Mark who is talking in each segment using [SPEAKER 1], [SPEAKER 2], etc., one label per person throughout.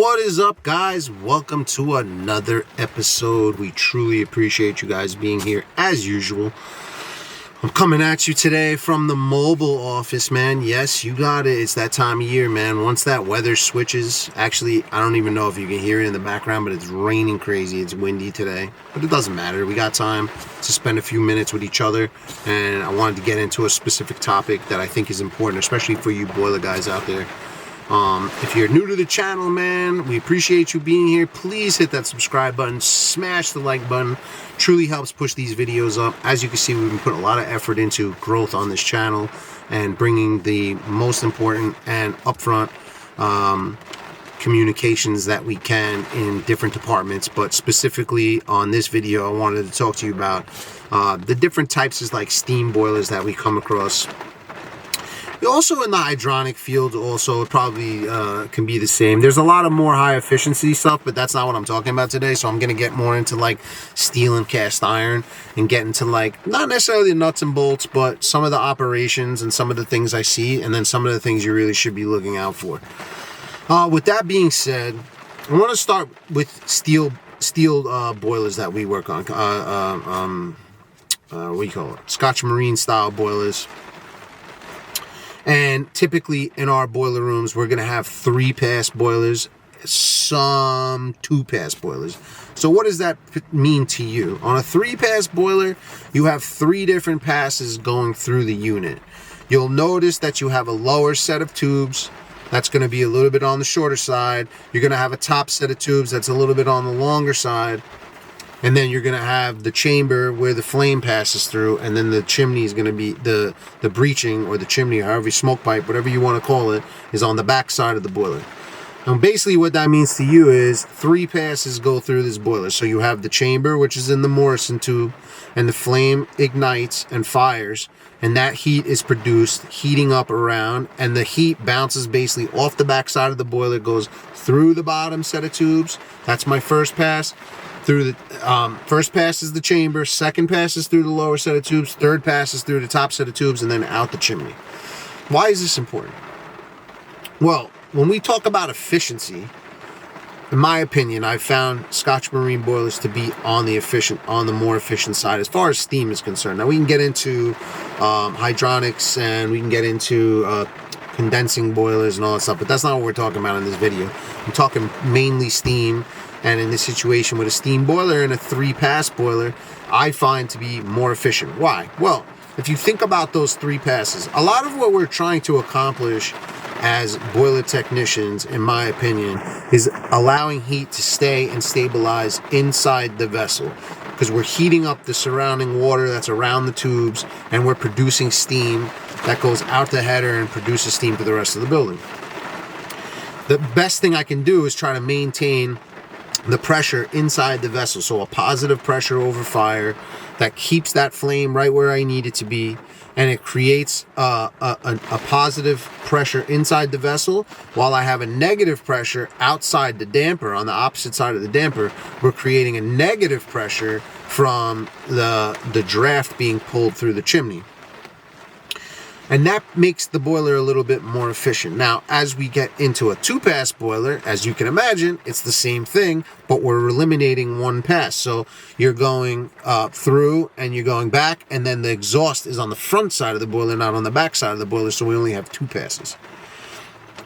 [SPEAKER 1] What is up, guys? Welcome to another episode. We truly appreciate you guys being here as usual. I'm coming at you today from the mobile office, man. Yes, you got it. It's that time of year, man. Once that weather switches, actually, I don't even know if you can hear it in the background, but it's raining crazy. It's windy today, but it doesn't matter. We got time to spend a few minutes with each other, and I wanted to get into a specific topic that I think is important, especially for you boiler guys out there. If you're new to the channel, man, we appreciate you being here. Please hit that subscribe button, smash the like button. Truly helps push these videos up. As you can see, we've been putting a lot of effort into growth on this channel and bringing the most important and upfront communications that we can in different departments. But specifically on this video, I wanted to talk to you about the different types of like steam boilers that we come across. Also in the hydronic field, also it probably can be the same. There's a lot of more high efficiency stuff, but that's not what I'm talking about today. So I'm going to get more into like steel and cast iron and get into like not necessarily the nuts and bolts, but some of the operations and some of the things I see, and then some of the things you really should be looking out for. With that being said, I want to start with steel boilers that we work on. What do you call it? Scotch Marine style boilers. And typically in our boiler rooms, we're going to have 3-pass boilers, some 2-pass boilers. So what does that mean to you? On a 3-pass boiler, you have 3 different passes going through the unit. You'll notice that you have a lower set of tubes. That's going to be a little bit on the shorter side. You're going to have a top set of tubes that's a little bit on the longer side. And then you're going to have the chamber where the flame passes through, and then the chimney is going to be the breaching or the chimney, or however, smoke pipe, whatever you want to call it, is on the back side of the boiler. And basically what that means to you is 3 passes go through this boiler. So you have the chamber, which is in the Morrison tube, and the flame ignites and fires, and that heat is produced, heating up around, and the heat bounces basically off the back side of the boiler, goes through the bottom set of tubes. That's my first pass. Through the first pass is the chamber, second pass is through the lower set of tubes, third pass is through the top set of tubes, and then out the chimney. Why is this important? Well, when we talk about efficiency, in my opinion, I've found Scotch Marine boilers to be on the more efficient side as far as steam is concerned. Now we can get into hydronics, and we can get into condensing boilers and all that stuff, but that's not what we're talking about in this video. I'm talking mainly steam. And in this situation with a steam boiler and a 3-pass boiler, I find to be more efficient. Why? Well, if you think about those 3 passes, a lot of what we're trying to accomplish as boiler technicians, in my opinion, is allowing heat to stay and stabilize inside the vessel, because we're heating up the surrounding water that's around the tubes, and we're producing steam that goes out the header and produces steam for the rest of the building. The best thing I can do is try to maintain the pressure inside the vessel, so a positive pressure over fire that keeps that flame right where I need it to be, and it creates a positive pressure inside the vessel, while I have a negative pressure outside the damper. On the opposite side of the damper, we're creating a negative pressure from the draft being pulled through the chimney. And that makes the boiler a little bit more efficient. Now, as we get into a 2-pass boiler, as you can imagine, it's the same thing, but we're eliminating 1 pass. So you're going through and you're going back, and then the exhaust is on the front side of the boiler, not on the back side of the boiler, so we only have 2 passes.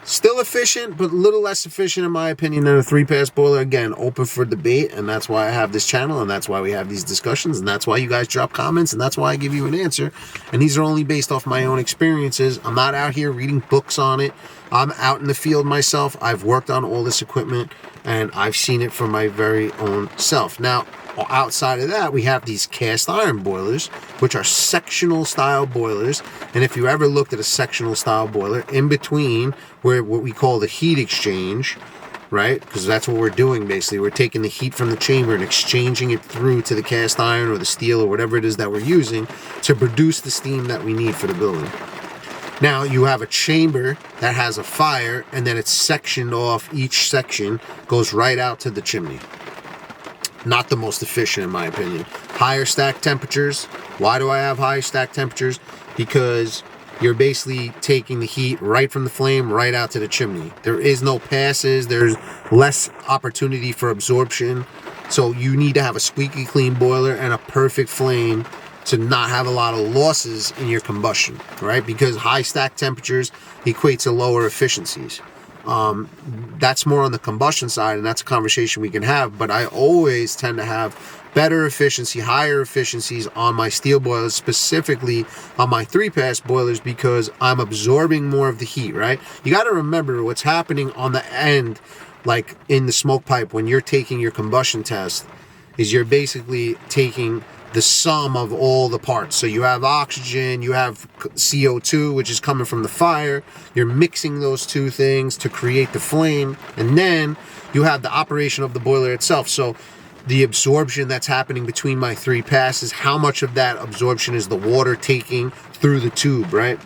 [SPEAKER 1] Still efficient, but a little less efficient in my opinion than a 3-pass boiler. Again, open for debate, and that's why I have this channel, and that's why we have these discussions, and that's why you guys drop comments, and that's why I give you an answer. And these are only based off my own experiences. I'm not out here reading books on it. I'm out in the field myself. I've worked on all this equipment, and I've seen it for my very own self. Now, outside of that, we have these cast iron boilers, which are sectional style boilers. And if you ever looked at a sectional style boiler, in between where what we call the heat exchange, right? Because that's what we're doing basically. We're taking the heat from the chamber and exchanging it through to the cast iron or the steel or whatever it is that we're using to produce the steam that we need for the building. Now you have a chamber that has a fire, and then it's sectioned off. Each section goes right out to the chimney. Not the most efficient in my opinion. Higher stack temperatures. Why do I have high stack temperatures? Because you're basically taking the heat right from the flame right out to the chimney. There is no passes. There's less opportunity for absorption. So you need to have a squeaky clean boiler and a perfect flame to not have a lot of losses in your combustion, right? Because high stack temperatures equate to lower efficiencies. That's more on the combustion side, and that's a conversation we can have, but I always tend to have better efficiency, higher efficiencies on my steel boilers, specifically on my 3-pass boilers, because I'm absorbing more of the heat, right? You got to remember what's happening on the end, like in the smoke pipe when you're taking your combustion test, is you're basically taking the sum of all the parts. So you have oxygen, you have CO2, which is coming from the fire. You're mixing those two things to create the flame. And then you have the operation of the boiler itself. So the absorption that's happening between my 3 passes, how much of that absorption is the water taking through the tube, right?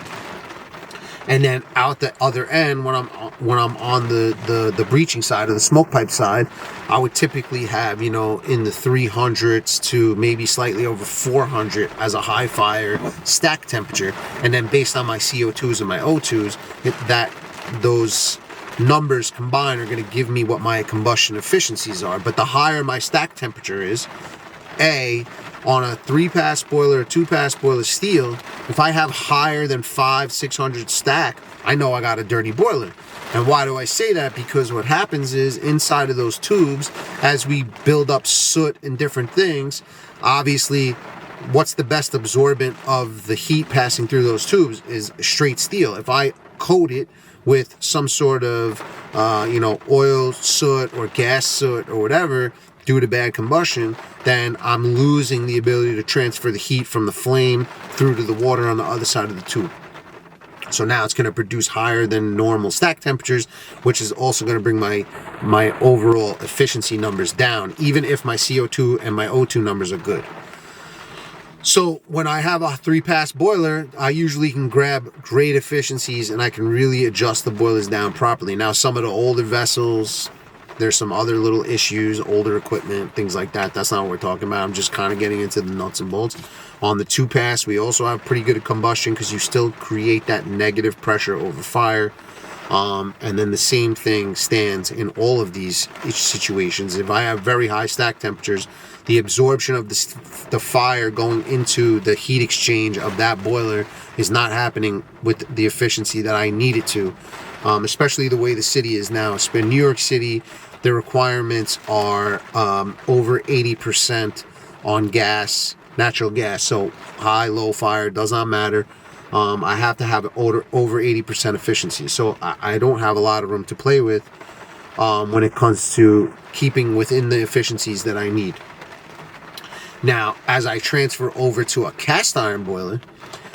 [SPEAKER 1] And then out the other end, when I'm on the breaching side or the smoke pipe side, I would typically have, in the 300s to maybe slightly over 400 as a high fire stack temperature. And then based on my CO2s and my O2s, those numbers combined are going to give me what my combustion efficiencies are. But the higher my stack temperature is, on a 3-pass boiler, 2-pass boiler steel, if I have higher than 500-600 stack, I know I got a dirty boiler. And why do I say that? Because what happens is inside of those tubes, as we build up soot and different things, obviously what's the best absorbent of the heat passing through those tubes is straight steel. If I coat it with some sort of oil soot or gas soot or whatever due to bad combustion, then I'm losing the ability to transfer the heat from the flame through to the water on the other side of the tube. So now it's going to produce higher than normal stack temperatures, which is also going to bring my overall efficiency numbers down, even if my CO2 and my O2 numbers are good. So when I have a 3-pass boiler, I usually can grab great efficiencies and I can really adjust the boilers down properly. Now, some of the older vessels, there's some other little issues, older equipment, things like that. That's not what we're talking about. I'm just kind of getting into the nuts and bolts. On the 2-pass, we also have pretty good combustion because you still create that negative pressure over fire. And then the same thing stands in all of these situations. If I have very high stack temperatures, the absorption of the fire going into the heat exchange of that boiler is not happening with the efficiency that I need it to, especially the way the city is now. In New York City, the requirements are over 80% on gas, natural gas. So high, low fire, does not matter. I have to have over 80% efficiency. So I don't have a lot of room to play with when it comes to keeping within the efficiencies that I need. Now, as I transfer over to a cast iron boiler,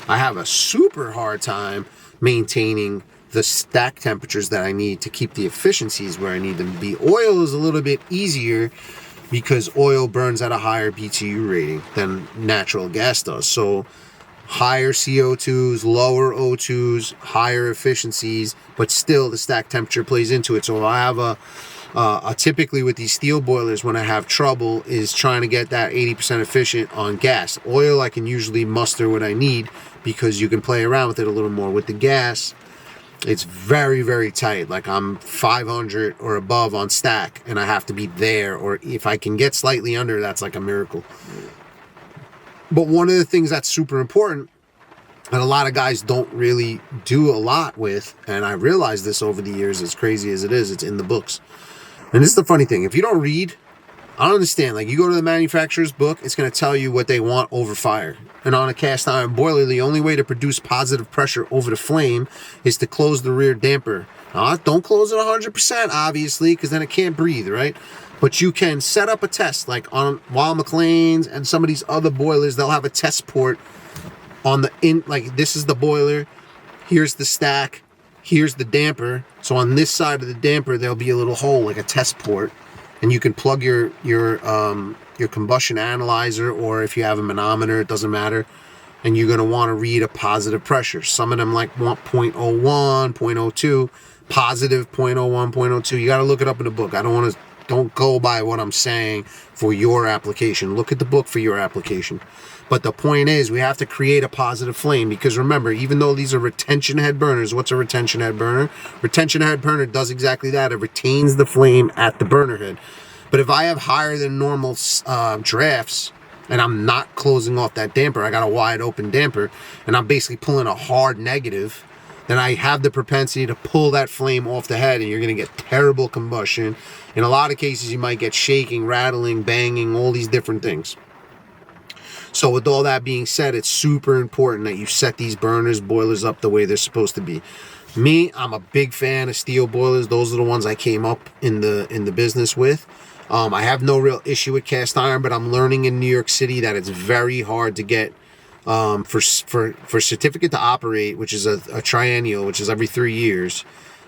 [SPEAKER 1] I have a super hard time maintaining the stack temperatures that I need to keep the efficiencies where I need them to be. Oil is a little bit easier because oil burns at a higher BTU rating than natural gas does. So higher CO2s, lower O2s, higher efficiencies, but still the stack temperature plays into it. So if I have typically with these steel boilers, when I have trouble is trying to get that 80% efficient on gas. Oil, I can usually muster what I need because you can play around with it a little more. With the gas, it's very, very tight. Like I'm 500 or above on stack and I have to be there, or if I can get slightly under, that's like a miracle. But one of the things that's super important and a lot of guys don't really do a lot with, and I realized this over the years, as crazy as it is, it's in the books. And this is the funny thing. If you don't read, I don't understand. Like, you go to the manufacturer's book, it's going to tell you what they want over fire. And on a cast iron boiler, the only way to produce positive pressure over the flame is to close the rear damper. Don't close it 100%, obviously, because then it can't breathe, right? But you can set up a test, like on Weil McLean's and some of these other boilers, they'll have a test port on like this is the boiler, here's the stack, here's the damper. So on this side of the damper, there'll be a little hole, like a test port, and you can plug your combustion analyzer, or if you have a manometer, it doesn't matter, and you're going to want to read a positive pressure. Some of them want 0.01, 0.02, positive 0.01, 0.02. You got to look it up in the book. I don't want to Don't go by what I'm saying for your application. Look at the book for your application. But the point is, we have to create a positive flame, because remember, even though these are retention head burners, what's a retention head burner? Retention head burner does exactly that. It retains the flame at the burner head. But if I have higher than normal drafts, and I'm not closing off that damper, I got a wide open damper, and I'm basically pulling a hard negative, then I have the propensity to pull that flame off the head, and you're going to get terrible combustion. In a lot of cases, you might get shaking, rattling, banging, all these different things. So with all that being said, it's super important that you set these burners, boilers up the way they're supposed to be. Me, I'm a big fan of steel boilers. Those are the ones I came up in the business with. I have no real issue with cast iron, but I'm learning in New York City that it's very hard to get for certificate to operate, which is a triennial, which is every 3 years.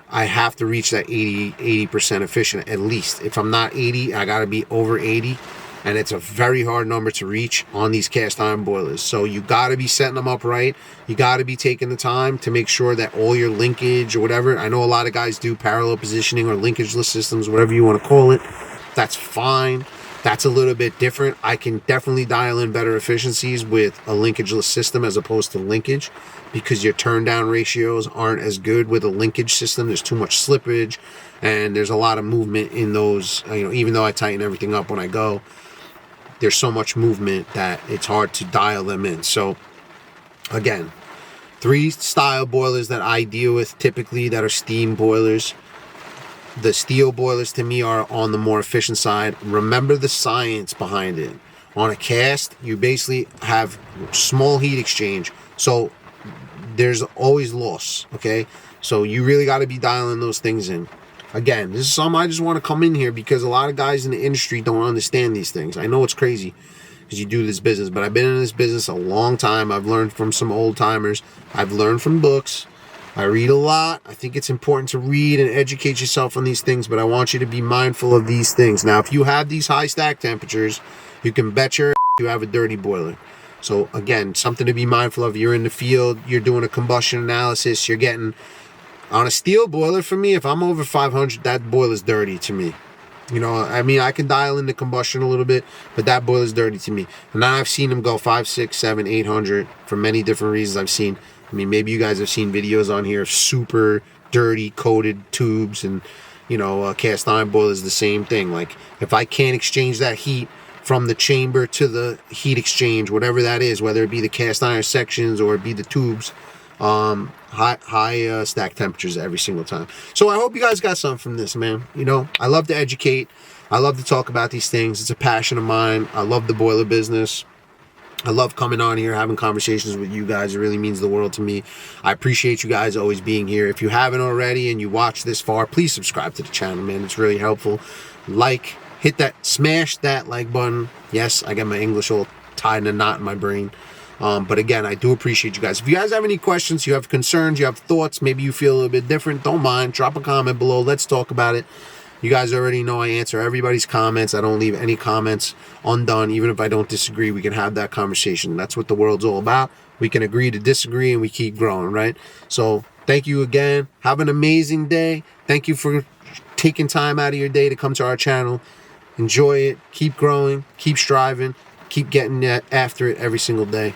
[SPEAKER 1] I have to reach that 80% efficient at least. If I'm not 80, I got to be over 80. And it's a very hard number to reach on these cast iron boilers. So you got to be setting them up right. You got to be taking the time to make sure that all your linkage or whatever, I know a lot of guys do parallel positioning or linkageless systems, whatever you want to call it. That's fine. That's a little bit different. I can definitely dial in better efficiencies with a linkageless system as opposed to linkage, because your turn down ratios aren't as good with a linkage system. There's too much slippage and there's a lot of movement in those. Even though I tighten everything up when I go, there's so much movement that it's hard to dial them in. So again, 3 style boilers that I deal with typically that are steam boilers. The steel boilers to me are on the more efficient side. Remember the science behind it. On a cast, you basically have small heat exchange, so there's always loss, okay? So you really got to be dialing those things in. Again, this is something I just want to come in here because a lot of guys in the industry don't understand these things. I know it's crazy because you do this business, but I've been in this business a long time. I've learned from some old timers. I've learned from books. I read a lot. I think it's important to read and educate yourself on these things, but I want you to be mindful of these things. Now, if you have these high stack temperatures, you can bet you have a dirty boiler. So again, something to be mindful of. You're in the field, you're doing a combustion analysis, you're getting... On a steel boiler, for me, if I'm over 500, that boiler's dirty to me. I can dial in the combustion a little bit, but that boiler's dirty to me. And now I've seen them go 5, 6, 7, 800 for many different reasons. I've seen, maybe you guys have seen videos on here of super dirty coated tubes, and, cast iron boilers, the same thing. Like, if I can't exchange that heat from the chamber to the heat exchange, whatever that is, whether it be the cast iron sections or it be the tubes, high stack temperatures every single time. So I hope you guys got something from this, man. I love to educate. I love to talk about these things. It's a passion of mine. I love the boiler business. I love coming on here, having conversations with you guys. It really means the world to me. I appreciate you guys always being here. If you haven't already and you watch this far, please subscribe to the channel, man. It's really helpful. Smash that like button. Yes, I got my English all tied in a knot in my brain. But again, I do appreciate you guys. If you guys have any questions, you have concerns, you have thoughts, maybe you feel a little bit different, don't mind. Drop a comment below. Let's talk about it. You guys already know I answer everybody's comments. I don't leave any comments undone. Even if I don't disagree, we can have that conversation. That's what the world's all about. We can agree to disagree and we keep growing, right? So thank you again. Have an amazing day. Thank you for taking time out of your day to come to our channel. Enjoy it. Keep growing. Keep striving. Keep getting after it every single day.